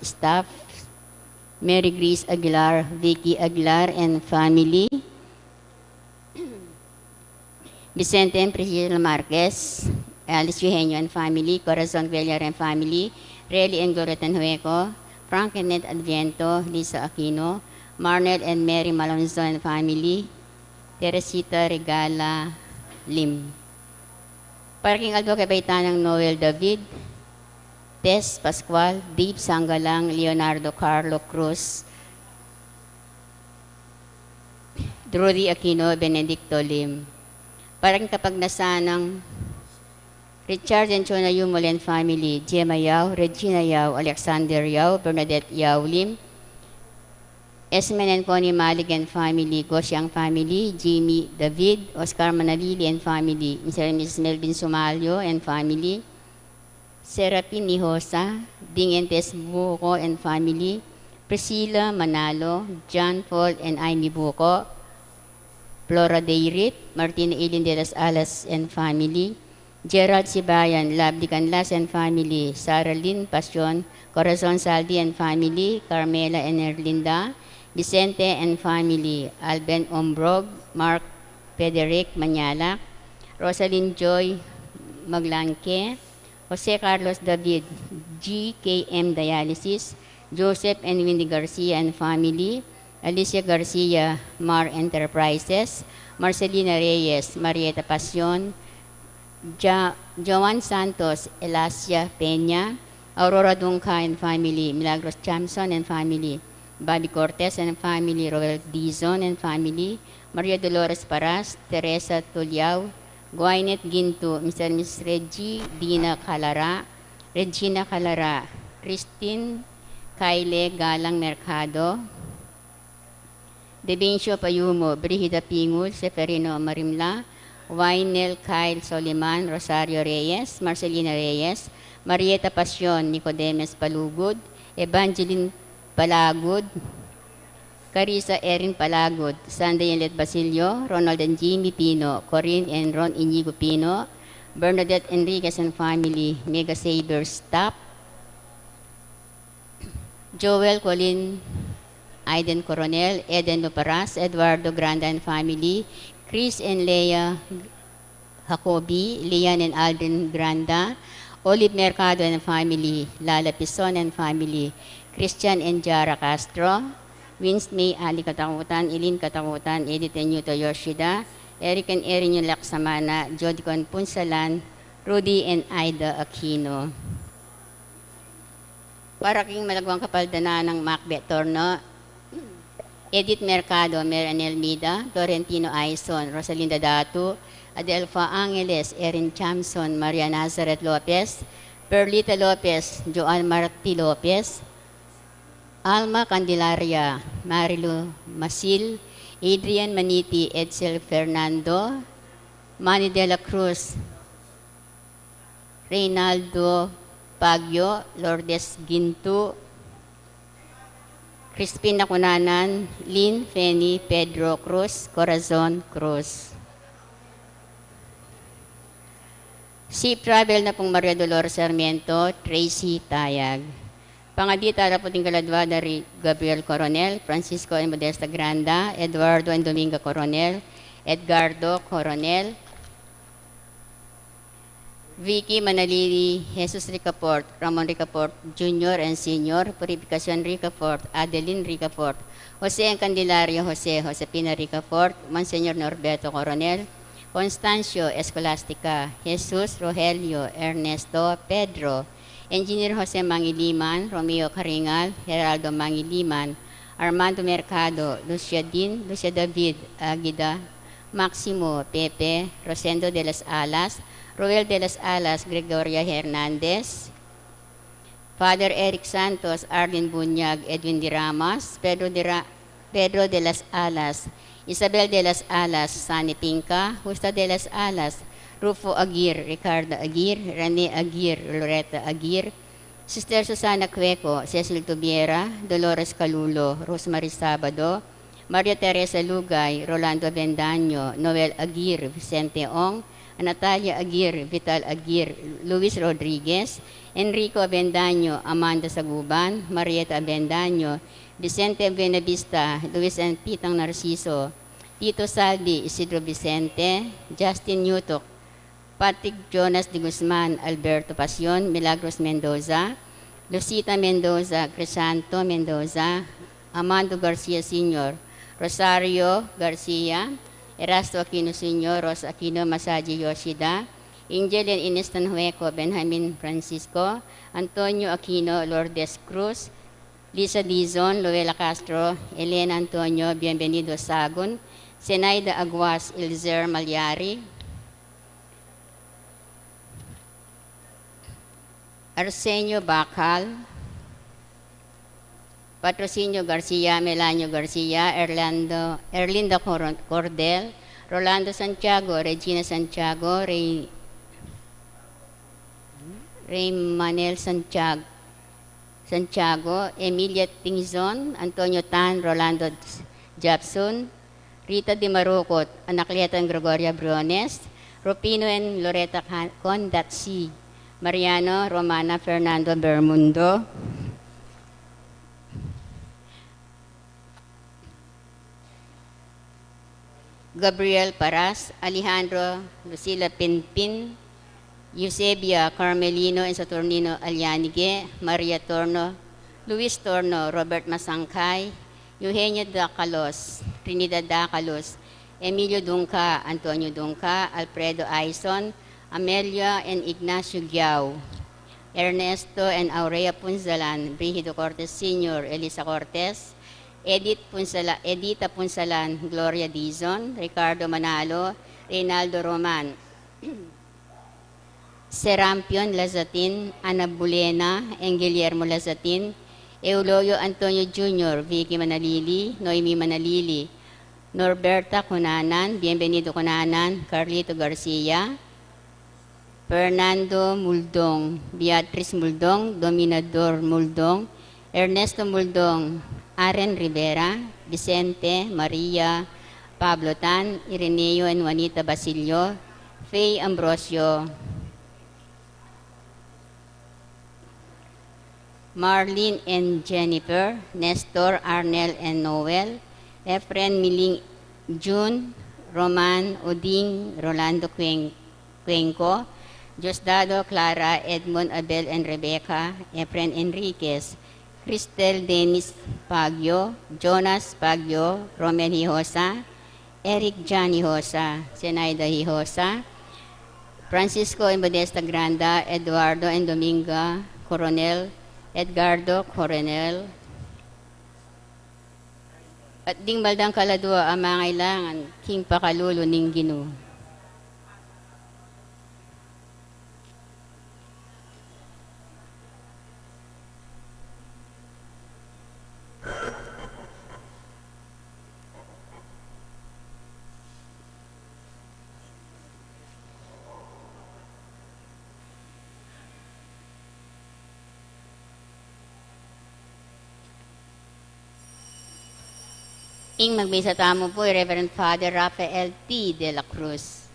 staff, Mary Grace Aguilar, Vicky Aguilar and family, Vicente and Priscilla Marquez, Alice Eugenio and family, Corazon Villar and family, Relly and Gloria Tanhueco, Frank and Ned Adviento, Lisa Aquino, Marnel and Mary Malonzo and family, Teresita Regala Lim. Parking Aldo Kabaytanang Noel David, Tess Pascual, Dave Sangalang, Leonardo Carlo Cruz, Drudy Aquino, Benedicto Lim. Parang kapag nasanang Richard and Chona Yumulen family, Gemma Yao, Regina Yao, Alexander Yao, Bernadette Yao Lim, Esmen and Connie Malig and family, Gosyang family, Jimmy David, Oscar Manalili and family, Mr. and Mrs. Melvin Sumalio and family, Serapin Nihosa, Ding and Tess Buko and family, Priscilla Manalo, John Paul and Amy Buko, Flora Deirit, Martina Elin de las Alas and family, Gerald Sibayan, Labdi Canlas and family, Sarah Lynn Passion, Corazon Saldi and family, Carmela and Erlinda, Vicente and family, Alben Ombrog, Mark Federic Manyala, Rosalind Joy Maglanque, Jose Carlos David, GKM Dialysis, Joseph and Winnie Garcia and family, Alicia Garcia, Mar Enterprises, Marcelina Reyes, Marieta Pasion, Joan Santos, Elasia Peña, Aurora Dunca and family, Milagros Chamson and family, Bobby Cortez and family, Roel Dizon and family, Maria Dolores Paras, Teresa Tuliao, Gwyneth Ginto, Mr. and Mrs. Regina Calara, Christine Kyle Galang Mercado, Debencio Payumo, Brigida Pingul, Seferino Marimla, Wainel Kyle Soliman, Rosario Reyes, Marcelina Reyes, Marieta Pasion, Nicodemes Palugod, Evangeline Palagod, Carissa Erin Palagod, Sanday and Basilio, Ronald and Jimmy Pino, Corinne and Ron Inigo Pino, Bernadette Enriquez and family, Mega Saber staff, Joel Colin Aiden Coronel, Eden Luparas, Eduardo Granda and family, Chris and Leah Jacobi, Lian and Alden Granda, Olive Mercado and family, Lala Pison and family, Christian and Jara Castro, Vince May Ali Katakutan, Eileen Katakutan, Edith and Yuto Yoshida, Eric and Erin Laksamana, Jodicon Punsalan, Rudy and Aida Aquino. Para king malagwang kapaldana ng Macbeth Torno, Edith Mercado, Meranel Mida, Florentino Aison, Rosalinda Datu, Adelfa Angeles, Erin Chamson, Maria Nazareth Lopez, Perlita Lopez, Joan Marti Lopez, Alma Candelaria, Marilu Masil, Adrian Maniti, Edsel Fernando, Manny de la Cruz, Reynaldo Pagyo, Lourdes Ginto, Crispin Nakunanan, Lynn Feni, Pedro Cruz, Corazon Cruz. Ship Travel na pong Maria Dolores Sarmiento, Tracy Tayag. Pangadita Raputing Galadwa dari Gabriel Coronel, Francisco and Modesta Granda, Eduardo and Dominga Coronel, Edgardo Coronel, Vicky Manalili, Jesus Ricaport, Ramon Ricaport Jr. and Sr., Purificación Ricaport, Adeline Ricaport, Jose and Candelario Jose, Josepina Ricaport, Monsignor Norberto Coronel, Constancio Escolastica, Jesus Rogelio, Ernesto Pedro, Engineer Jose Mangiliman, Romeo Caringal, Geraldo Mangiliman, Armando Mercado, Lucia Din, Lucia David, Aguida, Maximo Pepe, Rosendo de las Alas, Roel de las Alas, Gregoria Hernandez, Father Eric Santos, Arlene Bunyag, Edwin de Ramas, Pedro de las Alas, Isabel de las Alas, Sani Pinca, Justa de las Alas, Rufo Aguirre, Ricardo Aguirre, Rene Aguirre, Loretta Aguirre, Sister Susana Cueco, Cecil Tubiera, Dolores Calulo, Rosemary Sabado, Maria Teresa Lugay, Rolando Bendaño, Noel Aguirre, Vicente Ong, Natalia Aguirre, Vital Aguirre, Luis Rodriguez, Enrico Avendaño, Amanda Saguban, Marieta Avendaño, Vicente Benavista, Luis and Pitang Narciso, Tito Saldi, Isidro Vicente, Justin Newtok, Patrick Jonas de Guzman, Alberto Pasion, Milagros Mendoza, Lucita Mendoza, Crisanto Mendoza, Amando Garcia Sr., Rosario Garcia, Erasto Aquino Sr., Rosa Aquino, Masaji Yoshida, Angel and Ines Tanhueco, Benjamin Francisco, Antonio Aquino, Lourdes Cruz, Lisa Dizon, Luela Castro, Elena Antonio, Bienvenido Sagun, Zenaida Aguas, Elzer Malyari, Arsenio Bacal, Patrocinio Garcia, Melanio Garcia, Erlinda Cordel, Rolando Santiago, Regina Santiago, Ray Manel Santiago, Emilia Tingzon, Antonio Tan, Rolando Japson, Rita Di Marucot, Anacleto and Gregoria Briones, Rupino and Loretta Condatsi, Mariano Romana Fernando Bermundo, Gabriel Paras, Alejandro Lucila Pinpin, Eusebia Carmelino and Saturnino Alianige, Maria Torno, Luis Torno, Robert Masangkay, Eugenio Dacalos, Trinidad Dacalos, Emilio Dunca, Antonio Dunca, Alfredo Aison, Amelia and Ignacio Giao, Ernesto and Aurea Punzalan, Brigido Cortez Sr., Elisa Cortez, Edita Punsalan, Gloria Dizon, Ricardo Manalo, Reynaldo Roman, Serampion Lazatin, Ana Bulena, and Guillermo Lazatin, Euloyo Antonio Jr., Vicky Manalili, Noemi Manalili, Norberta Cunanan, Bienvenido Cunanan, Carlito Garcia, Fernando Muldong, Beatriz Muldong, Dominador Muldong, Ernesto Muldong, Aren Rivera, Vicente, Maria, Pablo Tan, Ireneo and Juanita Basilio, Faye Ambrosio, Marlene and Jennifer, Nestor, Arnel and Noel, Efren Miling June, Roman, Oding, Rolando Cuenco, Diosdado, Clara, Edmond, Abel and Rebecca, Efren Enriquez, Cristel Dennis Pagyo, Jonas Pagyo, Romen Hijosa, Eric Jan Hijosa, Zenaida Hijosa, Francisco and Modesta Granda, Eduardo and Dominga Coronel, Edgardo Coronel, at ding maldang kaladwa ang mga kailangan, King Pakalulo ning Ginoo. Ing magbisa tamo po, Reverend Father Rafael T. de la Cruz.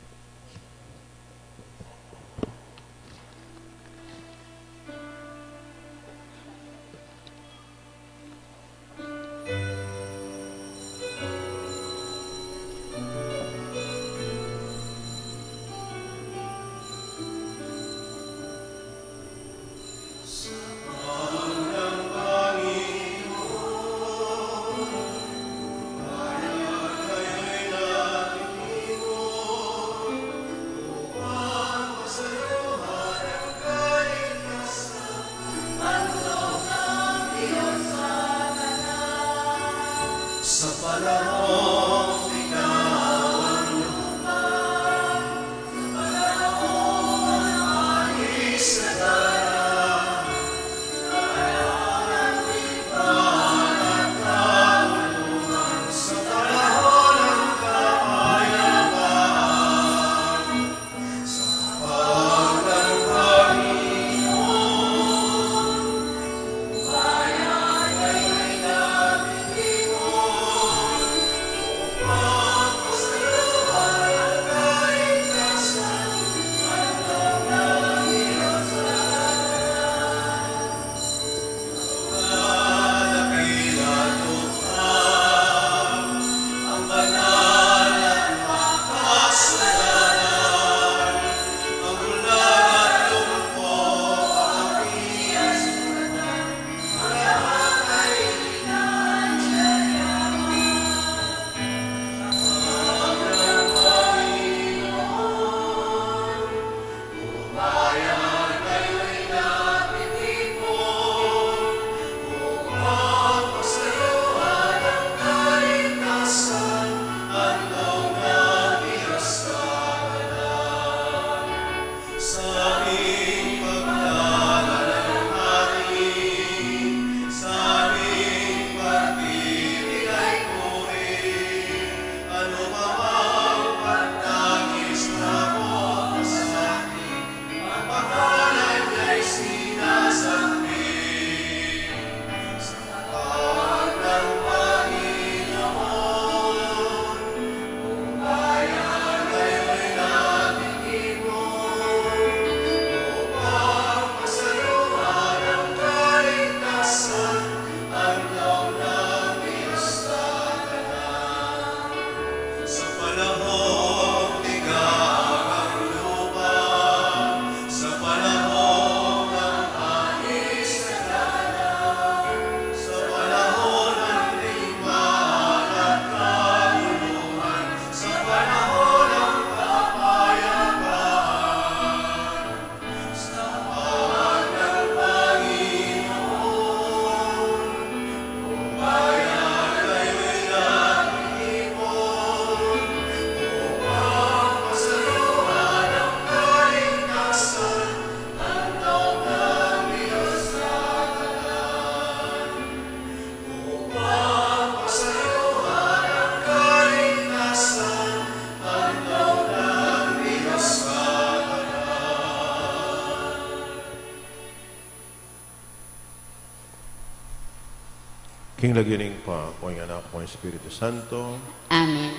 King lagyaning pa, po ang anak po ang Espiritu Santo, Amen.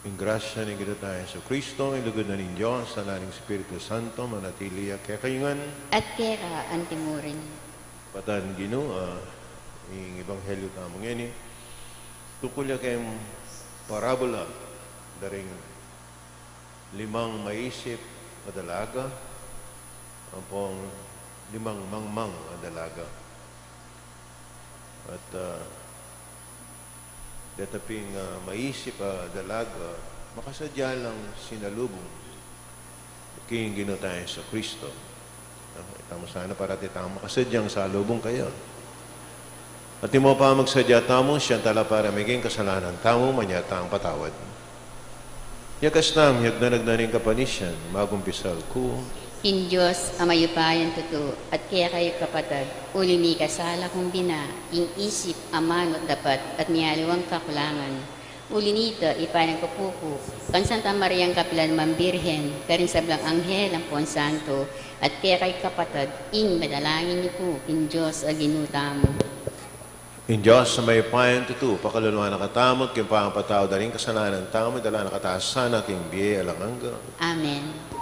in grasya ni Gito tayo sa Kristo, in lugod na ng Diyos, sa naning Espiritu Santo, manatili kaya kayungan, At kera antimurin. patan ginua, yung Ebanghelyo tamang yan tukul ya kayong parabola, daring 5 maisip na dalaga, ang pong 5 mangmang na dalaga. At dataping maisip dalaga, makasadya lang sinalubong king Ginoo tayo sa Kristo. Tamo sana para titang makasadyang salubong kayo. At di mo pa magsadya tamo, siya tala para maging kasalanan tamo, manyata ang patawad. Yakas nam, yagnanagnaning kapanisyan, magumpisal ko, In Diyos, amayupayan totoo, at kaya kayo kapatid, uli ni kasala kong bina, ing isip, amanot dapat, at miyaliwang kakulangan. Uli nito, ipanang kupuku, kan Santa Mariang Kapilan Mambirhen, karin sablang anghel ang Pon Santo, at kaya kayo kapatid, ing madalangin niyo po, in Diyos, aginutamo. in Diyos sa may payan tutu, pakaluluan na katamot, kyung pangapataw, daling kasalanan tamo, dala na kataasan, aking biye alanganga. Amen.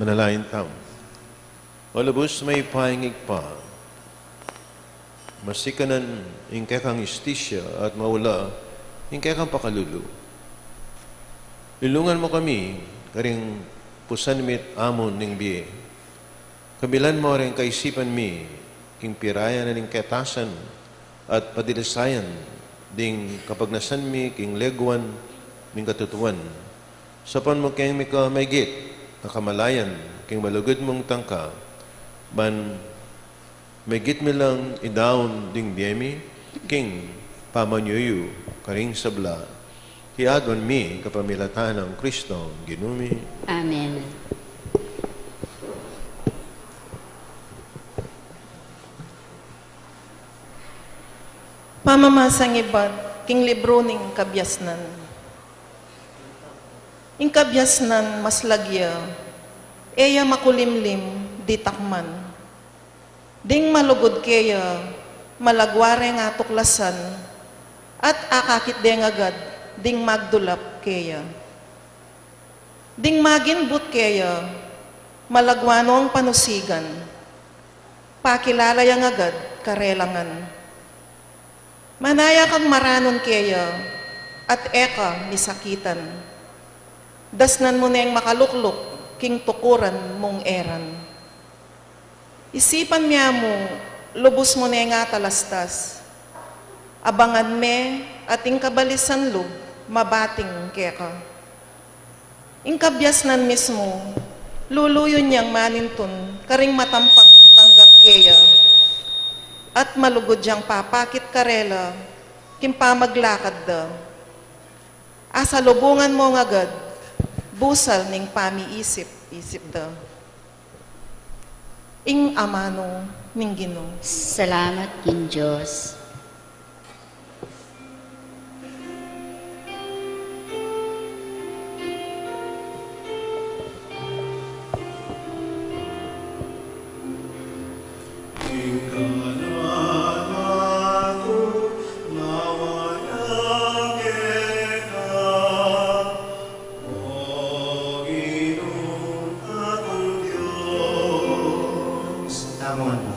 Manalain tao. O lubos may pahingig pa, masikanan ingkekang istisya at mawala ingkekang pakalulu. Ilungan mo kami, karing pusanmit amon ning biye. Kabilan mo rin kaisipan mi, king pirayan na ning ketasan at padilasayan, ding kapagnasan mi, king leguan, ning katutuan. Sapan mo kayong mi ka maygit, nakamalayan, king malugod mong tangka, man maygit mi lang idaon ding biyemi, king pamanyuyu, karing sabla, hiadwan mi kapamilatan ng Kristo, ginumi. Amen. Pamamasang ibad, king libro ning kabyasnan. Ing kabyasnan mas lagya, eya makulimlim, di takman. Ding malugod kaya, malagware nga tuklasan, at akakit deng agad, ding magdulap kaya. Ding maginbut kaya, malagwano ang panusigan, pakilalayang agad, karelangan. Manaya kang maranon kaya, at eka misakitan. Dasnan mo na yung makalukluk, king tukuran mong eran. Isipan niya mo, lubos mo na yung atalastas. Abangan me, ating kabalisan lub, mabating keka. Ing kabyasnan mismo, luluyon niyang manintun, karing matampang tanggap kaya. At malugod diyang papakit karela, kimpa maglakad da. Asa lubungan mo ngagad, busal ning pamiisip-isip da. Ing amano ning Ginoo. Salamat kin Diyos. katawan mo.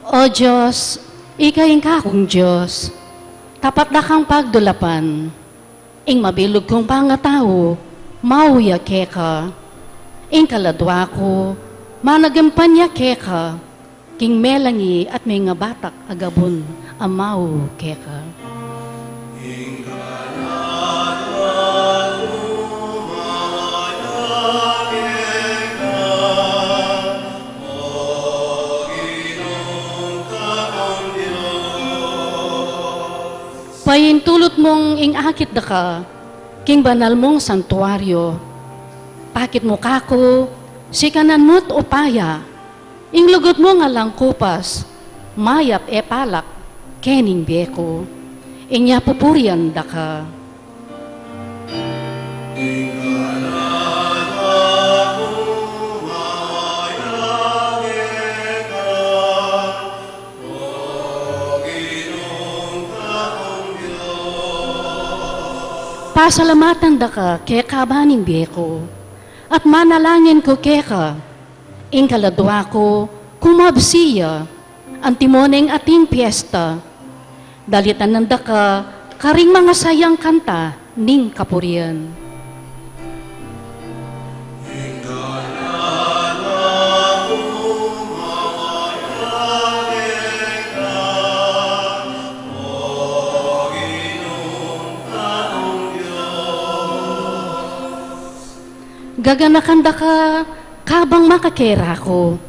O Diyos, ikain ka akong Diyos, tapat na kang pagdulapan, ing mabilog kong pangatao, mauya keka, ing kaladwa ko, managampanya keka, king melangi at may nga batak agabon, amaw keka. Pahintulot mong ing akit da ka, king banal mong santuaryo. Pakit mo kako, sikanan mo't upaya, ing lugot mo nga lang kupas, mayap e palak, kening beko, ing yapupurian da ka. Pasalamatan da ka, keka baning beko, at manalangin ko keka, ing kaladwa ko, kumabsiya, ang timoneng ating piyesta, dalitan ng da ka, karing mga sayang kanta, ning kapurian. Gaganakan da ka, kabang makakera ko.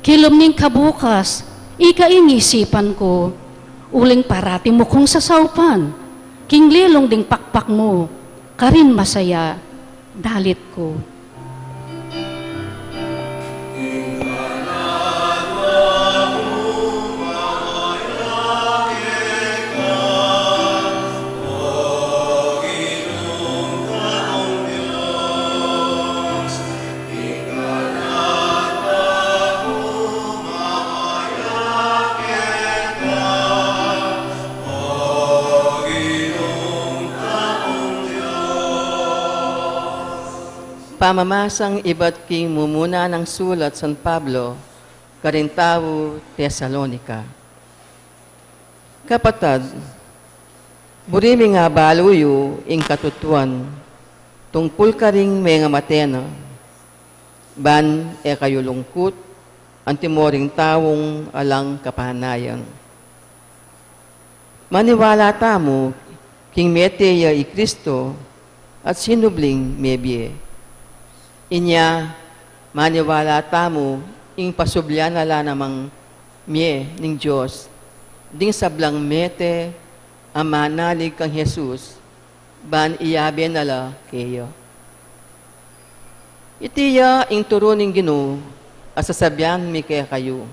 Kilom ning kabukas, ikaingisipan ko. Uling parati mo kong sasaupan. King lilong ding pakpak mo, karin masaya, dalit ko. Pamamasang iba't king mumuna ng sulat San Pablo, Karintawo, Tesalonika. Kapatad, burimi nga baluyo ing katutuan, tungkol ka ring mga matena, ban e kayo lungkot, ang timoring tawong alang kapahanayan. Maniwala tamo, king meteya i Kristo, at sinubling mebye. Inya, maniwala tamo, ing pasublyan nala namang mie ning Diyos, ding sablang mete, amanalig kang Jesus, ban iyabe nala kayo. Itiya ing turo ning Ginoo, asasabyan mi kaya kayo,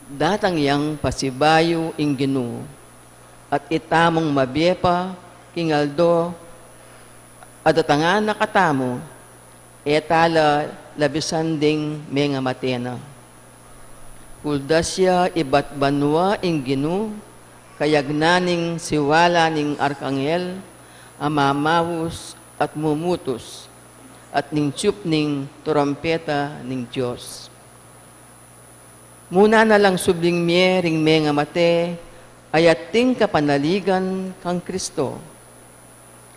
datang yang pasibayo ing Ginoo, at itamong mabyepa, kingaldo, adatangan nakatamo, etala labisan ding mga matena. Kuldasya iba't banwa ing Ginoo, kayagnaning siwala ning arkangel, amamawos at mumutos, at ning tiyup ning trompeta ning Diyos. Muna na lang subling mye ring mga mate, ayating kapanaligan kang Kristo.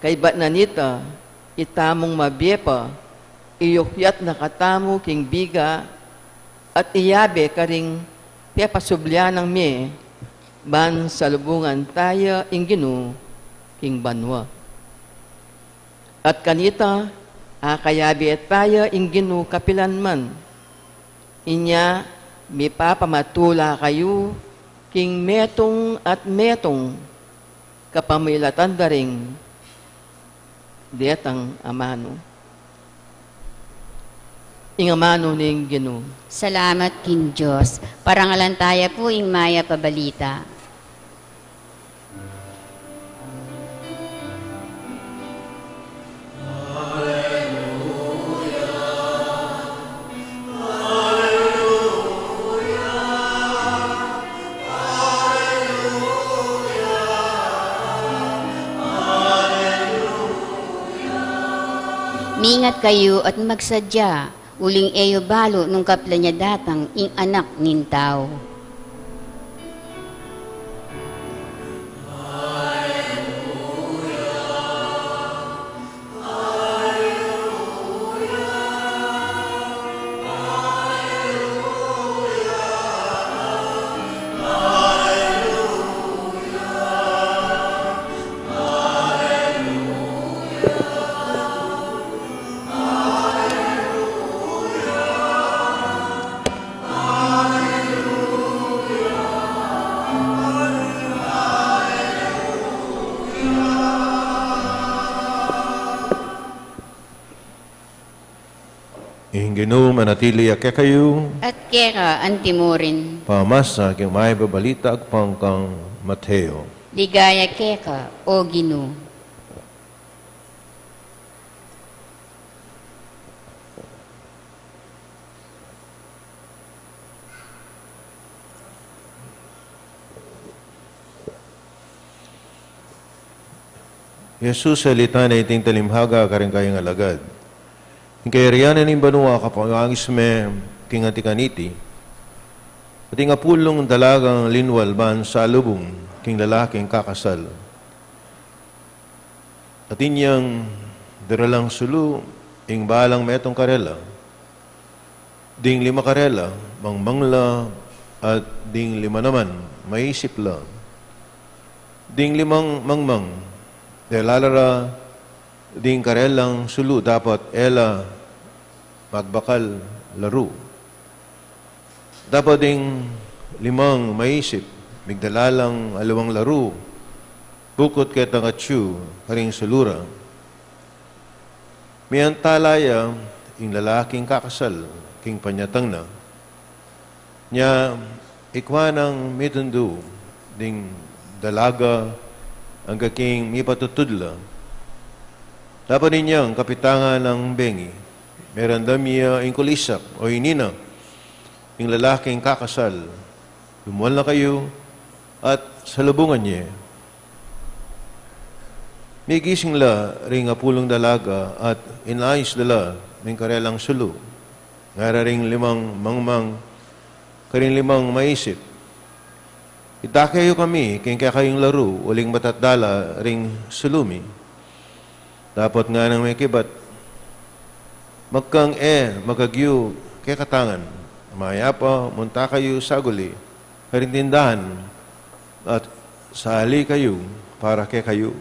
Kay ba't nanita, itamong mabyepa, iyukyat na katamo king biga, at iyabe karing pepasublyan ng mye, ban sa lubungan tayo ing Ginoo king banwa. At kanita, akayabe tayo ing Ginoo kapilan man, inya mipapamatula kayo king metong at metong kapamilatan daring detang amano. Ingamano ning Ginoo. Salamat king Diyos. Parangalan tayo po ing maya pabalita. kayo at magsadya, uling eyo balo nung kapla niya datang ing anak nin tao. Ginoo manatili ake kayo, At kera antimorin, pamas sa aking may babalita ag pangkang Mateo. ligaya keka, o Ginoo. Jesus salita na iting talimhaga karing kayong alagad. Ang kayariyanan ng banua kapangangis me king antikaniti. At nga pulong dalagang linwal ban sa lubong king lalaking kakasal. At inyang diralang sulu ing balang metong karela. Ding 5 karela, mangmangla at ding 5 naman, maisip la. Ding 5 mangmang, delalara ding karelang sulu dapat ela magbakal laro. Dapat ding 5 maisip, migdalalang alawang laro, bukod ketang atsu, karing sulura. Miyan talaya, ing lalaking kakasal, king panyatang na, niya ikwanang mitundu, ding dalaga, ang kaking mipatutudla. Dapat ninyang kapitangan ng bengi, meron damya ing kulisak o inina, ing lalaking kakasal, lumuwal na kayo at salubungan niya. May gising la ring apulong dalaga at inayos dala ng karelang sulu. Ngara ring 5 mangmang, karing 5 maisip. Itakayo kami, king kayong laro, uling matatdala ring sulumi. Dapat nga nang may kibat, magkang magagyo, kay katangan, maya pa, munta kayo sa guli, karing tindahan, at sali kayo, para kay kayo.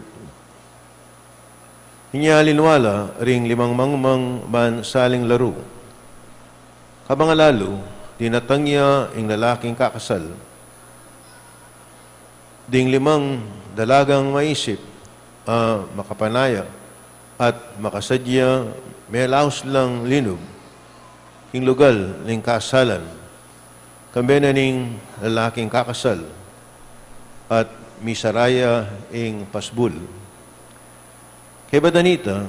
Hinyalinwala, ring 5 mangmang man saling laro. Kabangalalo, tinatangya ing lalaking kakasal, ding 5 dalagang maisip, makapanaya, at makasadya, may laos lang linog, ing lugal ning kasalan, kambe na ning lalaking kakasal, at misaraya ing pasbul. Kaya badanita,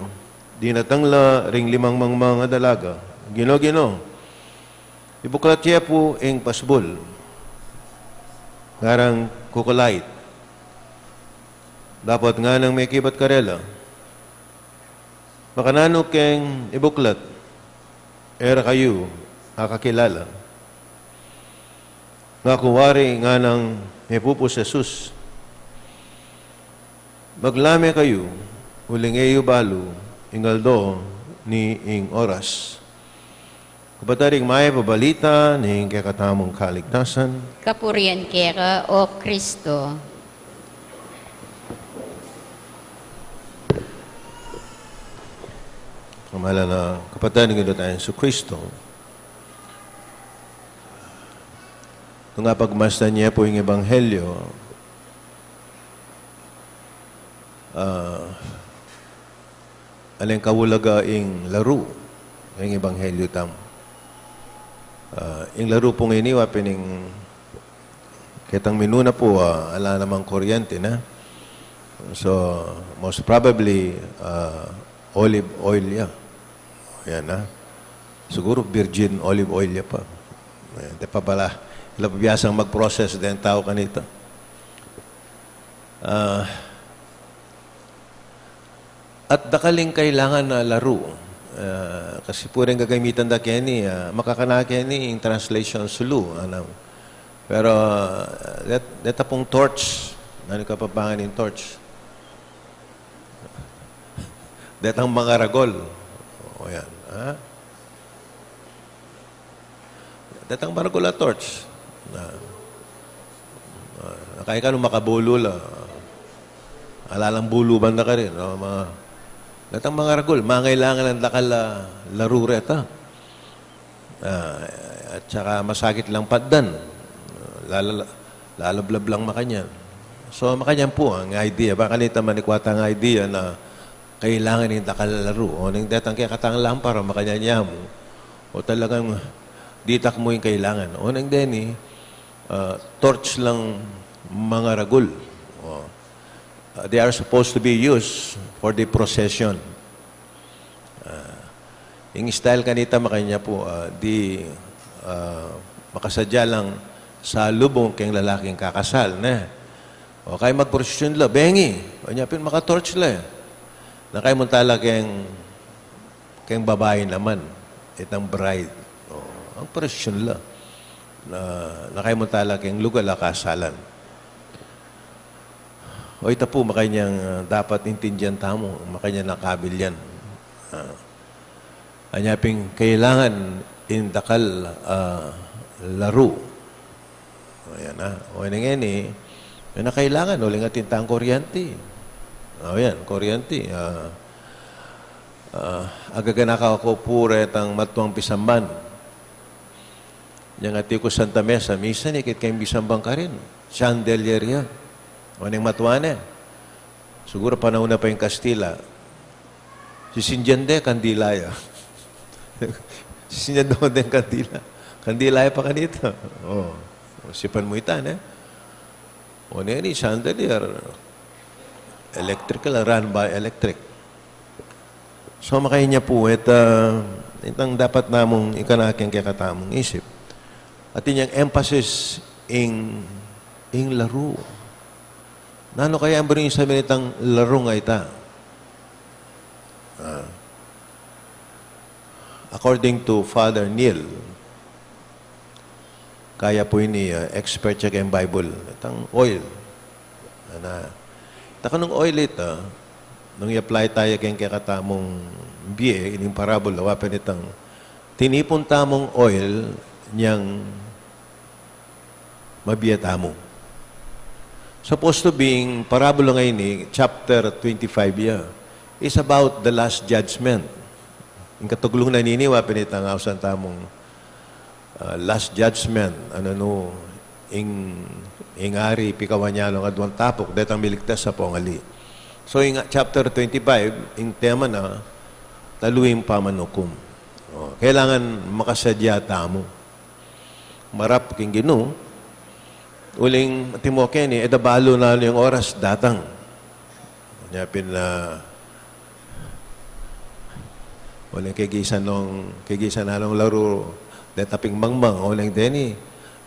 dinatangla ring 5 mangmang dalaga, gino, ibuklat siya po ing pasbul, ngarang kukulait. Dapat nga nang may kibat karela, makanano keng ibuklat, era kayo, akakilala. Nga kuwari nga nang may pupos Jesus, maglame kayo, uling eyo balo, ingaldo ni ing oras. Kapataring may pabalita ni kakatamong kaligtasan, Kapurian kera, o Kristo. kamala na kapataring ito tayo sa Kristo. Ito nga pagmasdan niya po yung Ebanghelyo, aling kawulaga ing laro, yung Ebanghelyo tam. Ing laro pong iniwa, pining kitang minuna po, ala namang kuryente na. So, most probably, olive oil ya. Ayan na. Siguro virgin olive oil ya pa. Ayan, di pa pala. Ila pabiyasang mag-process din tao kanito. At dakaling kailangan na laro. kasi po rin gagamitan da Kenny, makakana Kenny in translation sulu. Ano. Pero, deta pong torch, ano ka pabangan yung torch? Detang mga ragol. O yan. Ha? Detang mga ragol at torch. Kaya ka nung makabulo la. Alalang buluban na ka rin. No? Detang mga ragol. Mangailangan ng dakal larureta. At saka masakit lang paddan. Lalablab lang makanyan. So, makanyan po ang idea. Baka nita manikwata ang idea na kailangan yung dakalaro. O nang datang kaya katang lang para makanyanya mo. O talagang ditak mo yung kailangan. O nang deni, torch lang mga ragul. They are supposed to be used for the procession. Yung style kanita makanya po, makasadya lang sa lubong kayong lalaking kakasal. O kaya mag-procession la, bengi. O niya pin maka-torch la. Na kayo mong tala kayong babae naman. Itang bride. O, ang procession la. Na kayo mong tala kayong lugar la kasalan. O ito po, makanyang dapat intindihan tamo. Makanyang nakabil yan. Anyaping kailangan indakal laro. Ayan na. O yan na kailangan. Uling atin tang kuryente. O yan, kuryente. Agaganaka ako puret ang matuang pisamban. Yang ati ko Santa Mesa, misa ni kit kayong bisambang ka rin. Chandelier yan. O nang matuan siguro panahon na pa yung Kastila. Si Sinjande, kandila ya. Si Sinjande, kandila. Kandila ya pa kanito. O. Sipan mo itan, O ni chandelier. Electrical, run by electric. So, makain niya po, itang dapat namong ikanaking kakatamong isip. At inyang emphasis in laro. Nano kaya ang bring sabi nitang laro nga ita? According to Father Neil, kaya po ini expert siya kayong Bible. Itang oil. Taka nung oil ito, nung i-apply tayo kayong kakatamong biye, ining parabola, wapin itang tinipon tamong oil niyang mabiyatamo. Supposed to being parabola ngayon chapter 25 is about the last judgment. Yung katuglong naniniwa, pinitang ausan tamong last judgment, ingari, pikawanyalo nga duwang tapok, detang miligtas sa pongali. So, yung chapter 25, yung tema na, taluing pamanukom. Kailangan makasadya tamo. Marap king ginu, uling timoken edabalo na yung oras datang. Nyapin na uling kigisan na nung laro, detaping mangmang, uling deni,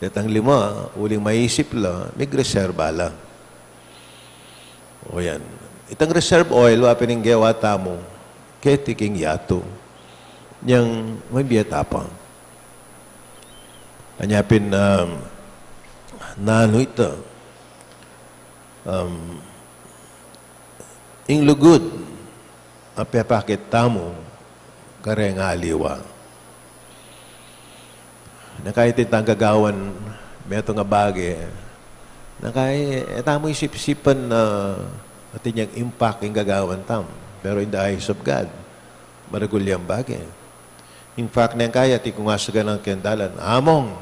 detang lima, uling maisip la, mig-reserva la. O yan. Itang reserve oil, wapin ng gawa tamo, ketiking yato, niyang may biyatapang. Anyapin na ano ito, ing lugod, apepakit tamo, kareng aliwa. Na kahit itang gagawan, may ito nga bagay, na kahit etamo isip-isipan na atin yung impact yung gagawan tam. Pero in the eyes of God, maragulyang bagay. In fact, nang kaya, ti kung asaga ng kendalan, among,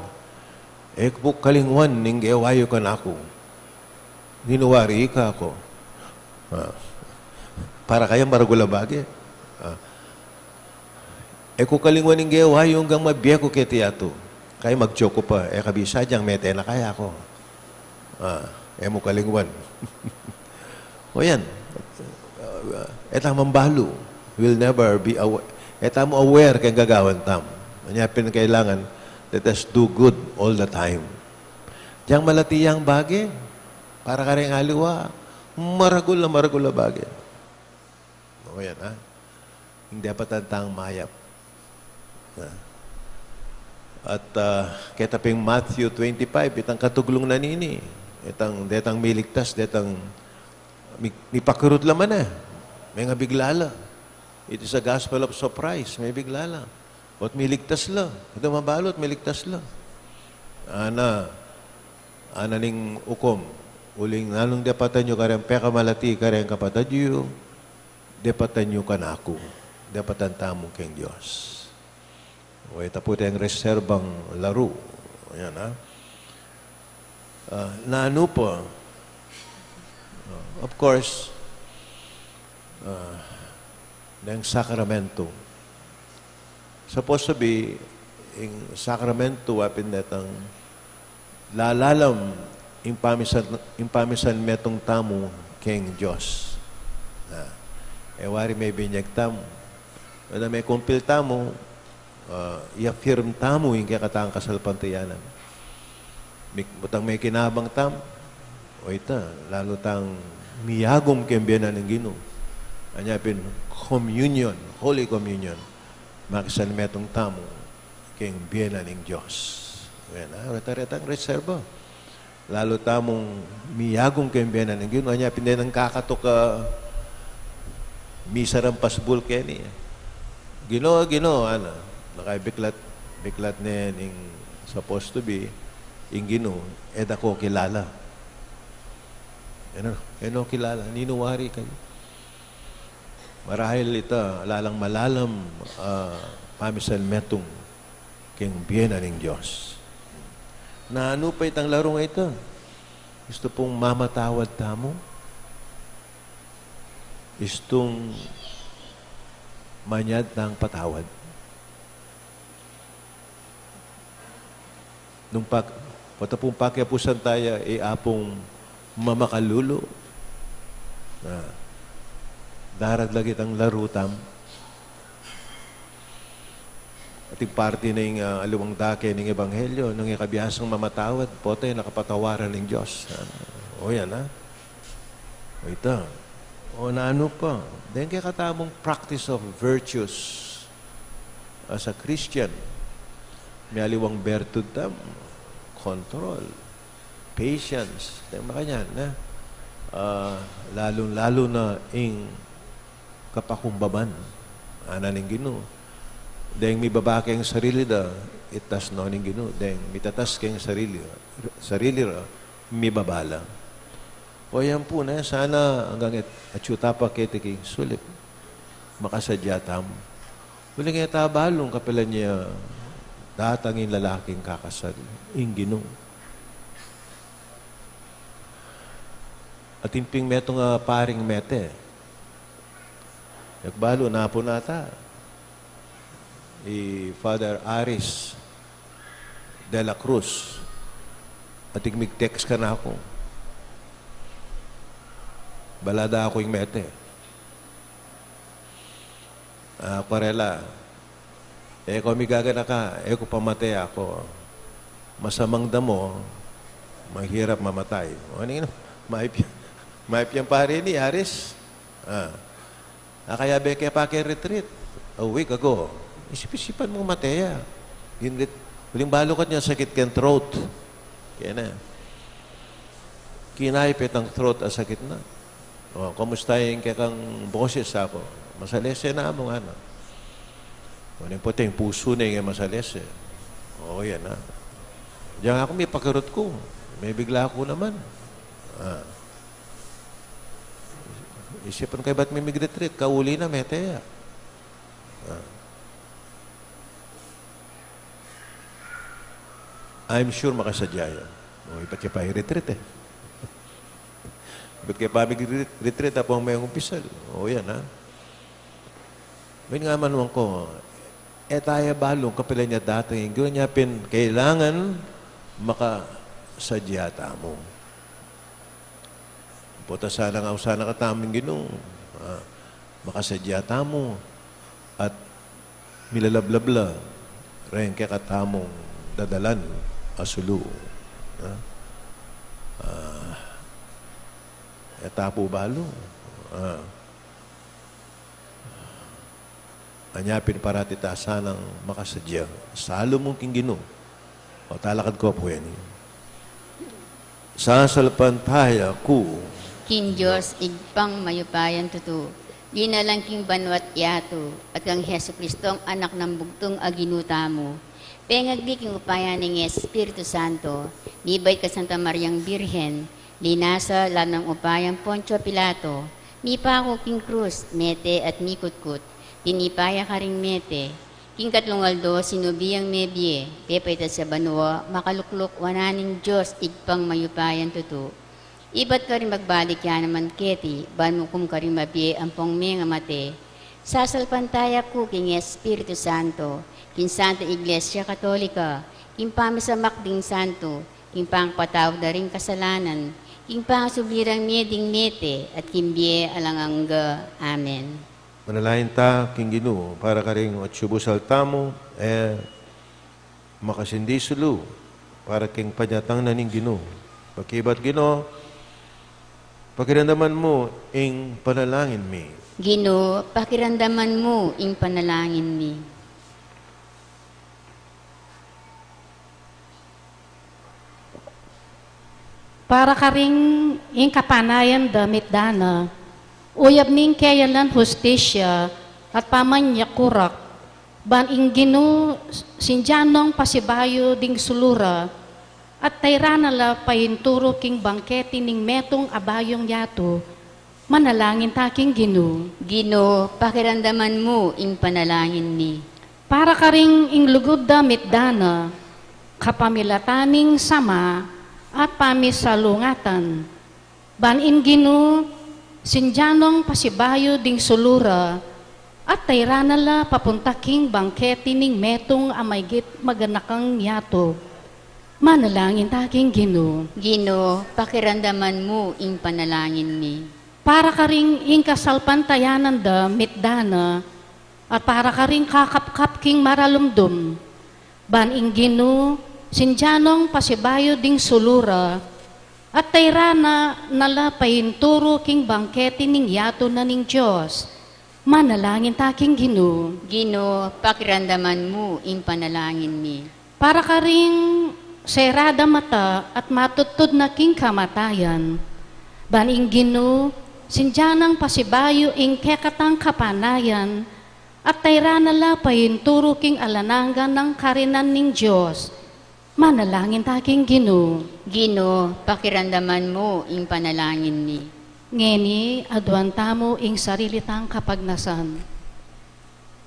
po kalingwan, ning ewayo ka na ako. Ninuwari ka ako. Para kaya maragula bagay. Kung kalingwan ning ewayo hanggang mabiya ko ketiyato. Kaya mag-joke ko pa, kabisa diyang mete na kaya ako. Mo kalingwan. O yan. Etang mambalo will never be aware. Etang mo aware kang gagawan tam. Anyapin kailangan, let us do good all the time. Diyang malatiyang bagay, para ka rin aliwa, maragul na bagay. O yan, hindi patantang mayap. At kita ping Matthew 25, itang katuglong nanini, detang miligtas, detang mipakurut laman na. May nga biglala. It is a gospel of surprise. May biglala. At miligtas la. Ito mabalot, miligtas la. Ana ning ukom. Uling nanong depatan nyo karang peka malati karang kapatadyo, depatan nyo kanako. Depatan tamo keng Diyos. O ito po tayong reserbang laro. Ayan, ha? Na ano po, of course, ng sakramento. Supposed to be, in sakramento, wapin netang lalalam impamisan metong tamo keng Diyos. Wari may binyag tamo. Wala may kumpil tamo, i-affirm tamo yung kakatang kasalpantayanan. Butang may kinabang tam, o ita, lalo tang miyagom kembiyanan ng Ginoo. Anyapin, communion, Holy Communion, makisalmetong tamo keng biyanan ng Diyos. Ayan, retaretang reserva. Lalo tamong miyagom kembiyanan ng Ginoo. Anyapin din ang kakatok misarang pasbul keni. Ginoo, nakabiklat na yan supposed to be, yung Ginoo, ako kilala. Ano kilala? Ninuwari kayo. Marahil ito, malalang pamisal metong keng biyena ng Diyos. Na ano pa itang larong ito? Gusto pong mamatawad tamo? Istong manyad ng patawad. Nung patapong pakyapusan tayo, apong mamakalulo. Darag lagi ang larutam. At yung party ng aluwang dake ng Ebanghelyo, nung ikabiyasang mamatawad, pote, nakapatawaran ng Diyos. O yan, ha? O ito. O na ano pa? Then kaya katamong practice of virtues as a Christian. May aliwang bertud tam, control, patience. Dahil makanyan, na lalo na ing kapakumbaban. Ana ning Ginoo. Dahil may babake ang sarili da, itas no ning Ginoo. Dahil mitatas kayong sarili ra, may babala. O yan po na, sana hanggang atyuta pa kitiking sulit. Makasadya tam. Uling balong kapilan niya datangin lalaking kakasal, ing Ginoo. At imping metong paring mete. Nagbalo na po nata. Father Aris de la Cruz. At mig-text ka na ako. Balada ako yung mete. Parela, kung migagana ka, kung pamatay ako, masamang damo, mahirap mamatay. O ano yun? Maip yung pare ni Aris. Kaya beke pa kay retreat. A week ago, isip-isipan mong mataya. Huling balukot niya, sakit kang throat. Kaya na. Kinaipit ang throat at sakit na. O, kumusta yung kang boses ako? Masalese na mo nga na. Walang po tayong puso na yung masalese. O, yan na. Diyan ako may pakarot ko. May bigla ako naman. Isipan kayo ba't may mig-retreat? Kauli na, meteya. I'm sure makasadya yan. O, ba't kayo pa i-retreat eh? Ba't kayo pa mig-retreat apong may umpisal? O, yan ha. May nga manuang ko, tayo balong kapila niya dating, gawin niya kailangan makasadya tamo. Puta sana nga usana ka taming Ginoo. Makasadya tamo. At milalablabla. Ren kaya katamong dadalan asulu. Etapo balo. anyapin parati ta sanang makasadya. Salo mong king Ginoo. O talakad ko po yan. Sasalpan tayo ku. King Diyos, igpang mayupayan tutu. Ginalang king banwat yato, at kang Heso Kristo ang anak ng bugtong aginuta mo. Pengagdi king upayan ng Espiritu Santo, nibay ka Santa Mariang Birhen, linasa lanang upayang Poncio Pilato, nipa ako king Cruz, mete at mikutkut, tinipaya ka ring mete, king Katlungaldo, sinubiyang mebye, pepayta sa banwa, makalukluk wananing Diyos, igpang mayupayan tutu. Iba't ka rin magbalik yan naman keti, ban mo kum ka rin mabye ang pong mga mate. Sasalpantaya ko king Espiritu Santo, king Santa Iglesia Katolika, king pamisamak ding santo, king pangpataw na rin kasalanan, king pangsublirang meding mete, at king biye alangangga. Amen. Manalahin ta, king Ginoo, para ka rin at subusal tamo, makasindi sulu, para king panyatang na ning Ginoo. Pakibat Ginoo, pakiramdaman mo ing panalangin mi. Ginoo, pakiramdaman mo ing panalangin mi. Para ka ring ing kapanayan damit dana, uyab ning kayalan hustisya at pamanya kurak, ban ing Ginoo sinjanong pasibayo ding sulura, at tayrana la payinturo king bangketi ning metong abayong yato, manalangin ta king Ginoo. Ginoo, pakiramdaman mo ing panalangin mi. Para ka ring ing lugod damit dana, kapamilataning sama at pamisalungatan. Ban in Ginoo, sinjanong pasibayo ding sulura, at tayrana la papunta king bangketi ning metong amaygit maganakang yato. Manalangin ta king Ginoo. Ginoo, pakiramdaman mo ing panalangin mi. Para ka ring ing kasalpantayanan da mitdana, at para ka ring kakapkap king maralumdum. Ban ing Ginoo, sinjanong pasibayo ding sulura, at tayrana nala pahinturo king bangketi ning yato na ning Diyos. Manalangin ta king Ginoo. Ginoo, pakiramdaman mo ing panalangin mi. Para ka ring serada mata at matutod na king kamatayan. Ban ing Ginoo, sinjanang pasibayo ing kekatang kapanayan, at tayrana la pahinturo king alanangan ng karinan ning Diyos. Manalangin ta king Ginoo. Ginoo, pakiramdaman mo ing panalangin mi. Ngeni, aduan tamo ing sarilitang kapagnasan.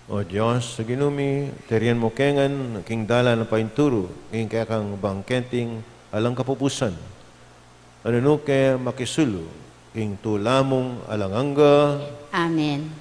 O Diyos, sa ginumi, terian mo kengan, king dala na painturo, king kaya kang bangkenting alang kapupusan. Ano no kaya makisulo, king tulamong alangangga. Amen.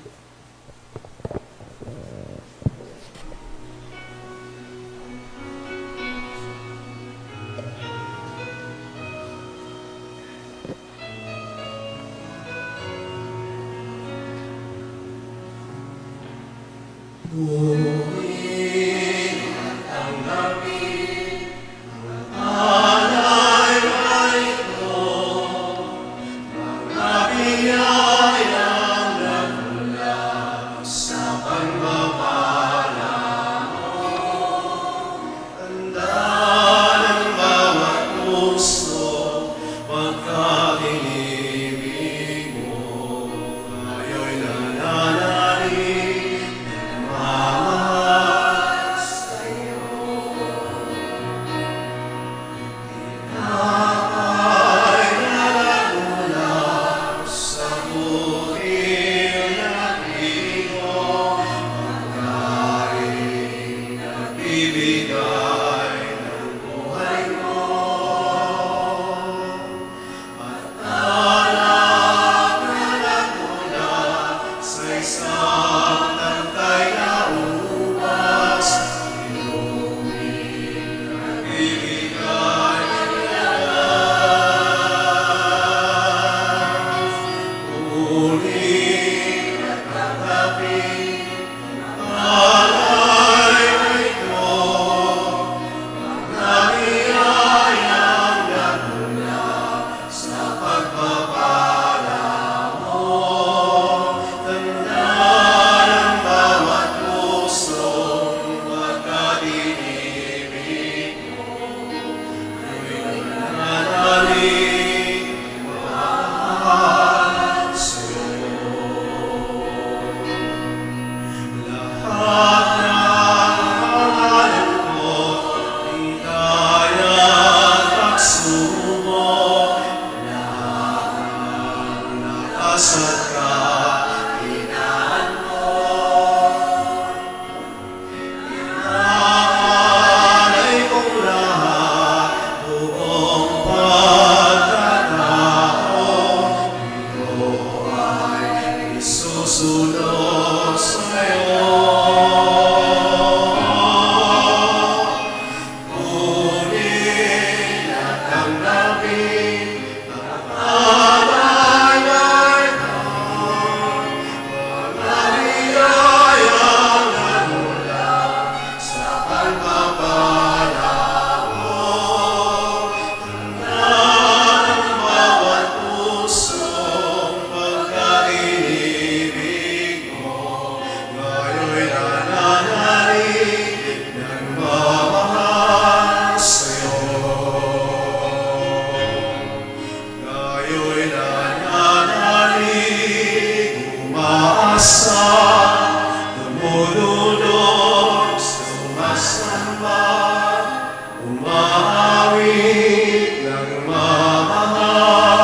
umawit ng mahal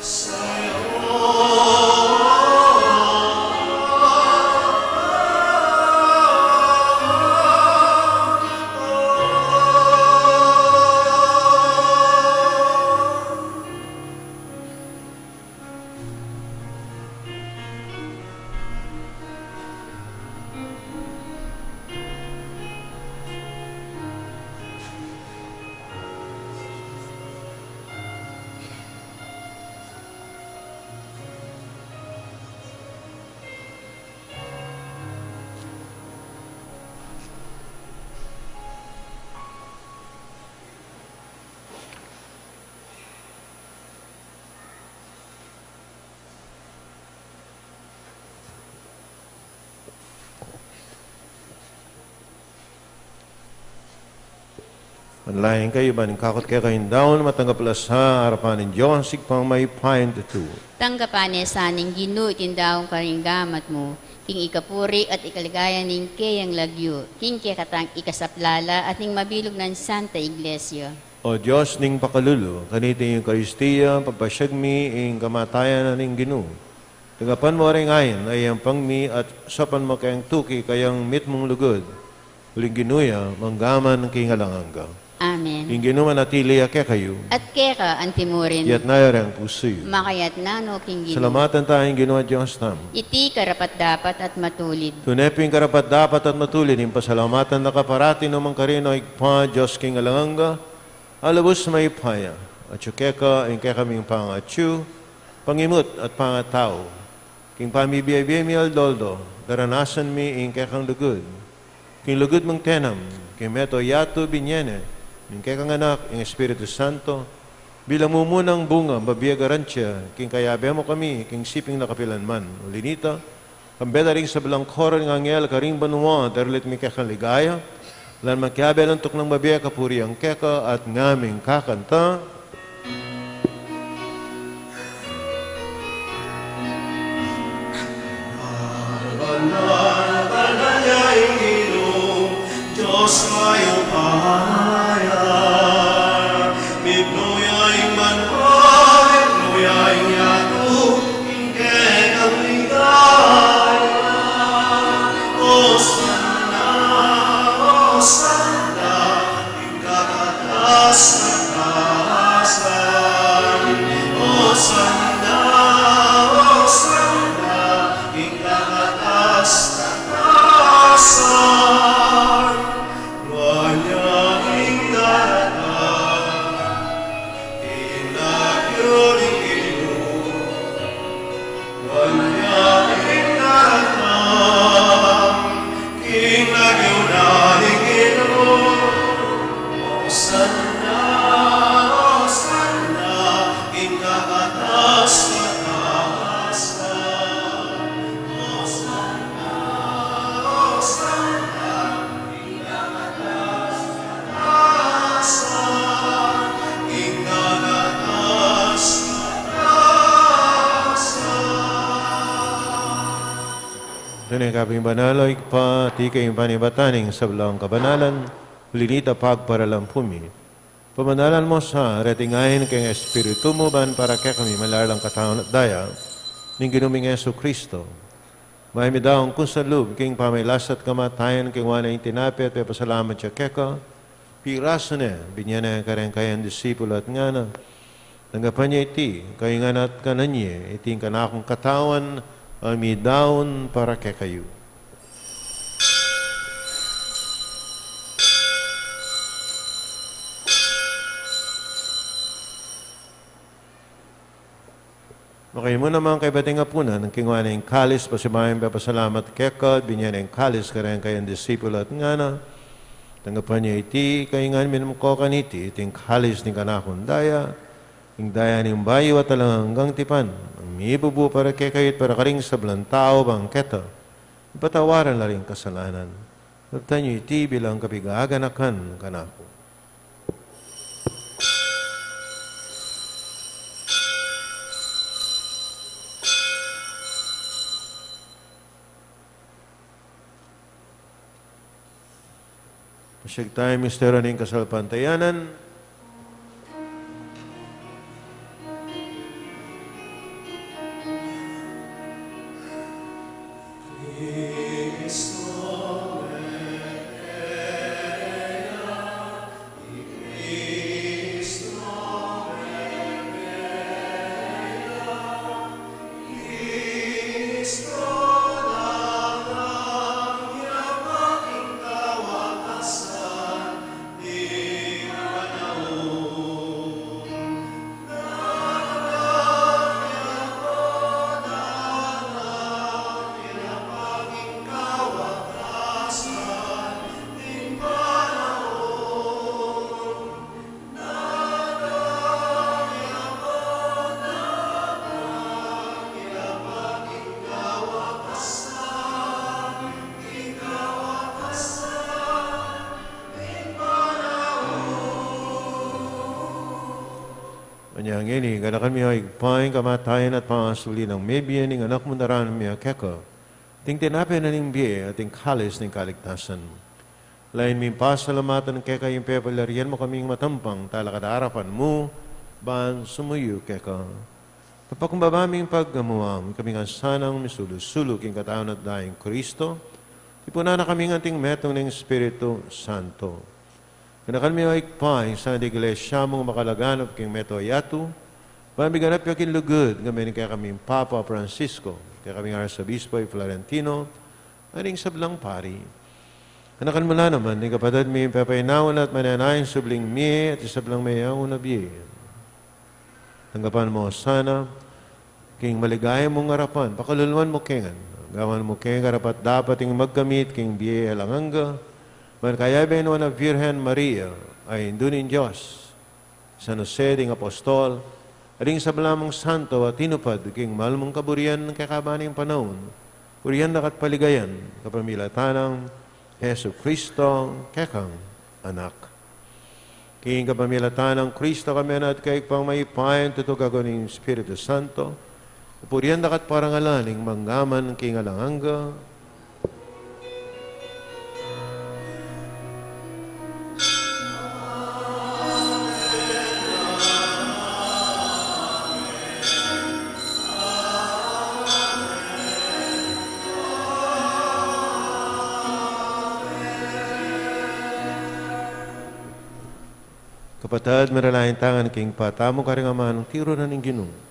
sa'yo. Manlayan kayo ba ng kakot kaya kayong daon matanggap sa harapan ng Diyos sigpang may pain to. Tanggapan niya sa aning Ginoo itindawong karinggamat mo, king ikapuri at ikaligaya ning kayang lagyo, king katang ikasaplala at ning mabilog ng Santa Iglesia. O Diyos ning pakalulu, kanito yung Karistiya, pagpasyagmi ing kamatayan na ning Ginoo. Tagapan mo rin ayon ay ang pangmi at sapan mo kayang tuki kayang mitmong lugod. Uling ginuya, manggaman king alangangga. Amen. Ing Ginoo manatili kaya kayo, At keka antimurin, yat nayari ang pusoy. makayat nano king Ginoo. Salamatan tayong Ginoo Diyos nam. Iti karapat dapat at matulid. Tuneping karapat dapat at matulid, yung pasalamatan na kaparati ng mga karino, ikpa, Diyos king alangangga, alabos may paya, at yukeka, ing kaming pangatyu, pangimut at pangatao, king pamibiyay mi aldoldo, daranasan mi ing kekang lugod, king lugod mong tenam, king meto yato binyene, ing kekang anak, ing Espiritu Santo, bilang mumunang bunga, babiyagarantsya, king kayabe mo kami, king siping nakapilanman, ulinita, kambeda ring sa belangkoran ng angel, karing banwa, darlit mi kekang ligaya, lan magkabe lang tuk ng mabiya kapuri ang keka at ngaming kakanta. Diyos ngayong pahayag, bibnuyay man ko, bibnuyay yato, hindi kang ligaya. O sana, ikakatas na taasan. O sana, ikakatas na taasan. Tunay kaping banalo, ikpa, ti kayong panibataning sa belang kabanalan, ulinita pagparalampumi. Pamanalan mo sa retingahin kayong Espiritu mo ban para kaya kami malalang kataon at daya, ning ginuming Yesu Kristo. May midaong kung sa loob, king pamilasat kamatayan, king wana yung tinapit, pe pasalamat siya keka, piraso na, binyan na kareng kayang disipulo at nga na, tanggapan niya iti, kayo nga na't kananye, iting kanakong katawan, amidaon para kay kayo. Okay mo naman kay bating apunan, ang kingwa na yung kalis, pasimahin pa pasalamat kekad, binyan na yung kalis, karang kayang disipulo at nga na, tanggapan niya iti, kayo nga minum ko kaniti, iting kalis ng kanakong daya, ing daya ng bayo at talang hanggang tipan, ibubu para kay kayit para karing sa blantao bangketa. Ipatawaran na rin kasalanan. Nagtan nyo iti bilang kapigaganakan kanako. Masyag tayo mistero ng kasalpantayanan. Kanyang ini, ganakan miya igpaing kamatayan at pangasuli ng mebiyan ng anak mo naran miya keko. Ting tinapin na ning biye at ting kalis ng kaligtasan. Lain mi pasalamatan keka yung pepalarian mo kaming matampang talakadarapan mo, ban sumuyo keka. Papakumbabaming paggamuam, kaming asanang misulusulog yung katawan at daing Kristo, ipuna na kaming anting metong ng Espiritu Santo. Kanakan mi ay pay sa iglesia mong makalaganap king meto yatu, pamiganap yakin lugod ngayon kaya kaming Papa Francisco, kaya kaming Arsobispo Florentino, aning sablang pari. Kanakan mo na naman, ni kapatid mi papainawan at mananayin subling mi at isablang may ang unabi. Tanggapan mo sana, king maligaya mong harapan, pakaluluan mo kingan, gawan mo king harapat dapat ing magkamit king biye alanganga, man kaya benuan na Virgen Maria ay indunin Diyos, San Jose ding Apostol, ading sa balamang santo at tinupad king mahal mong kaburian ng kakabaning panahon, kuriyan nakat paligayan, kapamilatanang Yesu Kristo, kekang anak. King kapamilatanang Kristo kami na at kay pang maipayan tutugagon ng Espiritu Santo, puriyan nakat parangalaning manggaman king alanganga, kapatid, maralahin tangan king patamo ka rin aman ng tiro na ning Ginoo.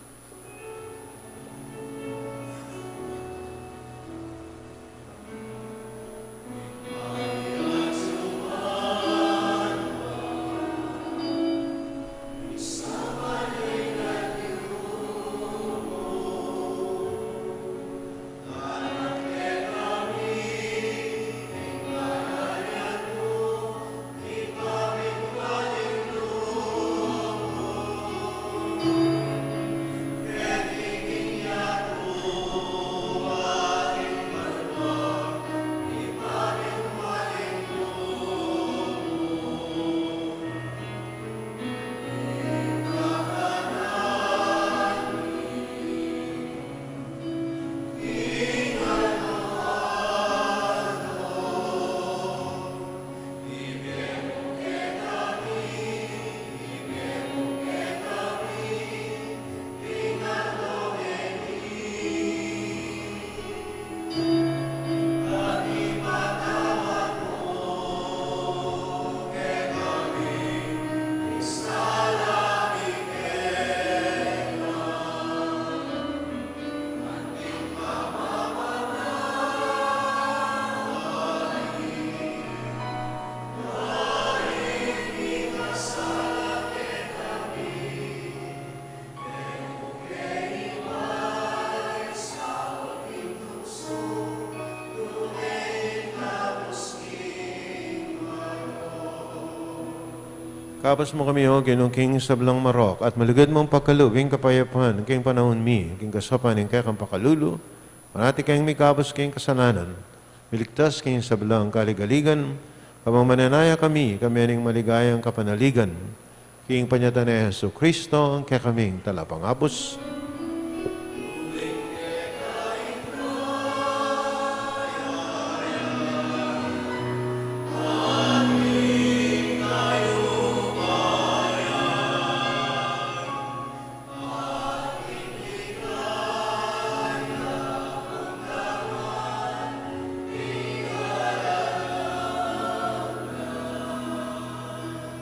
Kapas mo kami o ginong king sablang marok at malugad mong pagkalubing kapayapan king panahon mi, king kasapan ng kayang pakalulu, manati kayong may kapas king kasalanan, miligtas king sablang kaligaligan, kapag mananaya kami aning maligayang kapanaligan, king panyatan ni Jesu Kristo, ang kaya kaming talapangapos.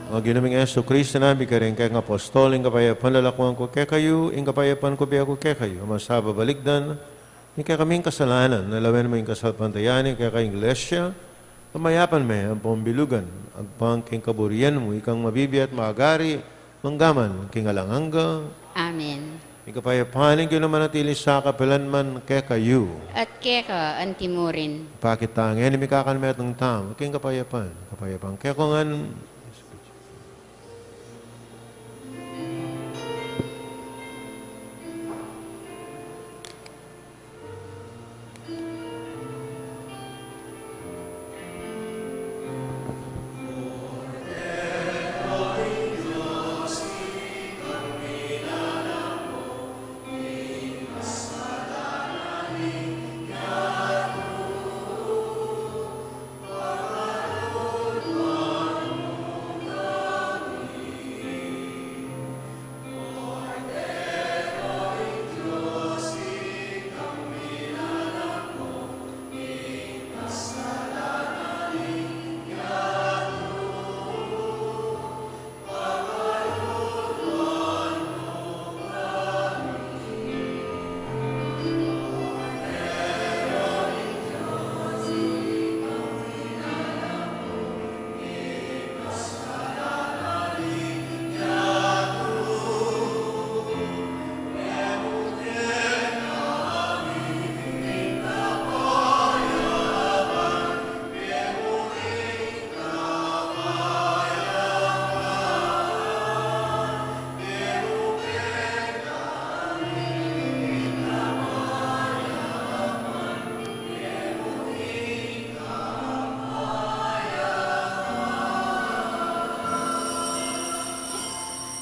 O ginaming Yesu Kristo nabi ka rin kay apostol, ing kapayapan lalakuan ko kay kayo, ing kapayapan ko biya ko kay kayo. Masaba baligdan, ing kay kaming kasalanan, nalawen mo ing kasalpantayanin kay kay iglesia, kamayapan me ang pambilugan, agpang king kaburian mo, ikang mabibiyat maagari, manggaman, king alanganga, Amen. ing kapayapan, ing namanatili sa kapilanman kay kayo. At keka ang timurin. Pakitangin, imi kakanmet ng tam, king kapayapan, kay kongan,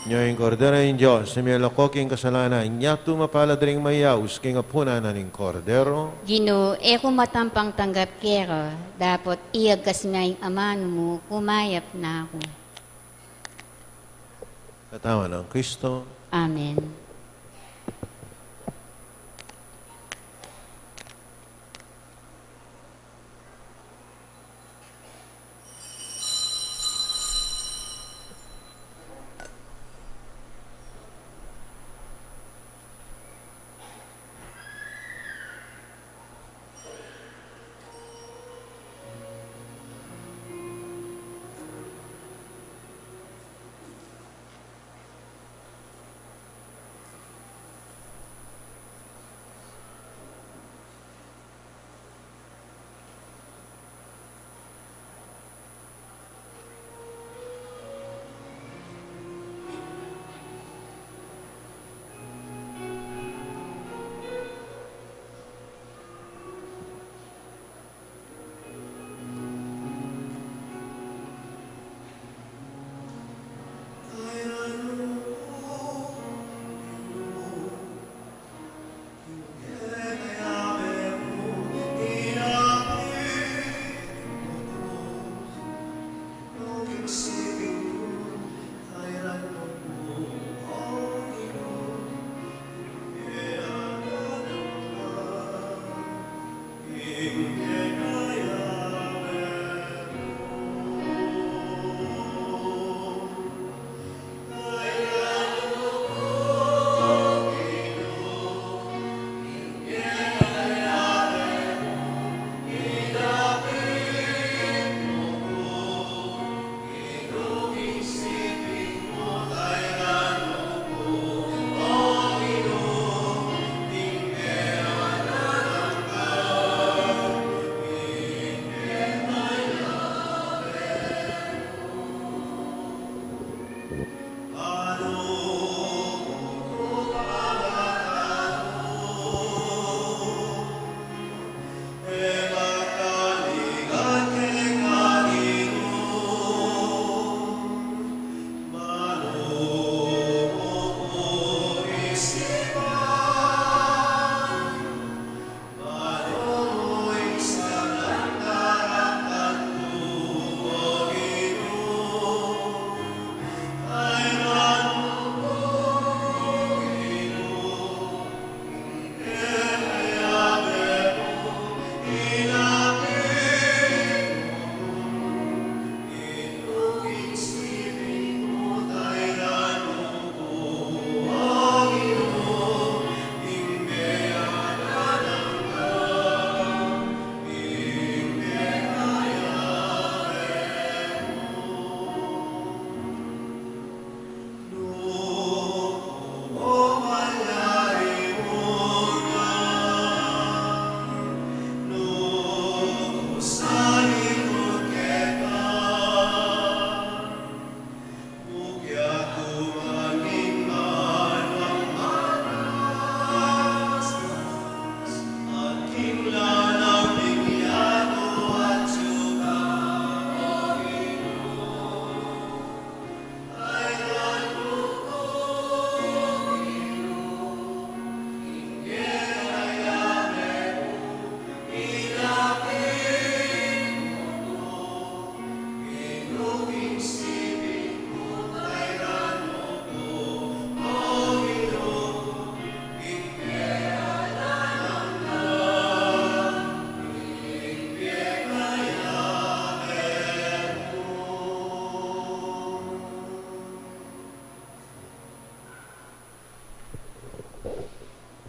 Nyoing kordero in Diyos, sa mga lakoking kasalanan, inyato mapaladaring mayaus, king apuna na ning kordero. Gino, eko matampang tanggap kera, dapat iagkas nga yung amano mo, kumayap na ako. Katawan ng Kristo. Amen.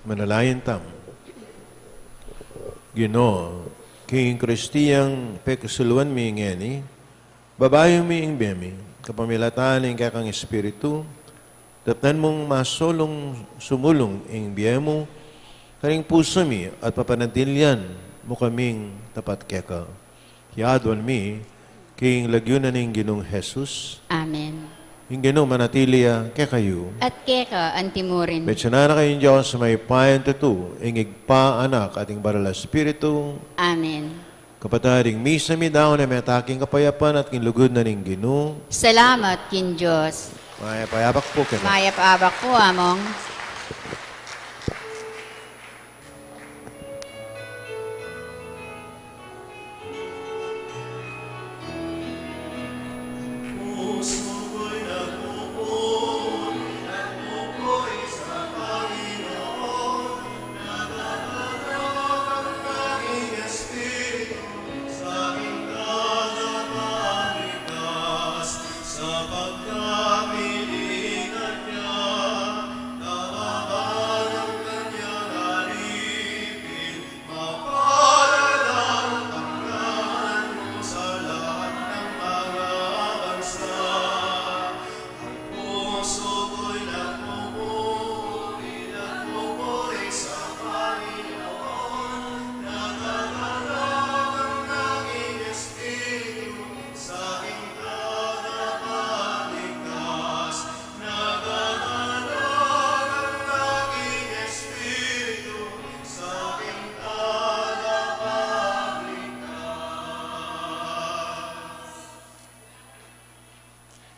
Manalayan tam. Ginoo, King Kristiyang pekasuluan mi ngeni, babayo mi ing bemi, kapamilatan ing kakang espiritu, tapnan mong masolong sumulong ing biyemo, karing puso mi at papanatilian mo kaming tapat keka. Hiadwan mi, king lagyunan ing Ginong Jesus, Amen. ing Ginong manatiliya kekayo. At keka antimurin. Betsyana na kayong Diyos may payan tutu, ingig pa anak ating baral na espiritu, Amen. kapataring misa mi daw na may ataking kapayapan at kinlugod na ning Ginoo. Salamat kin Diyos. May payapak po kayo. Maya paabak po among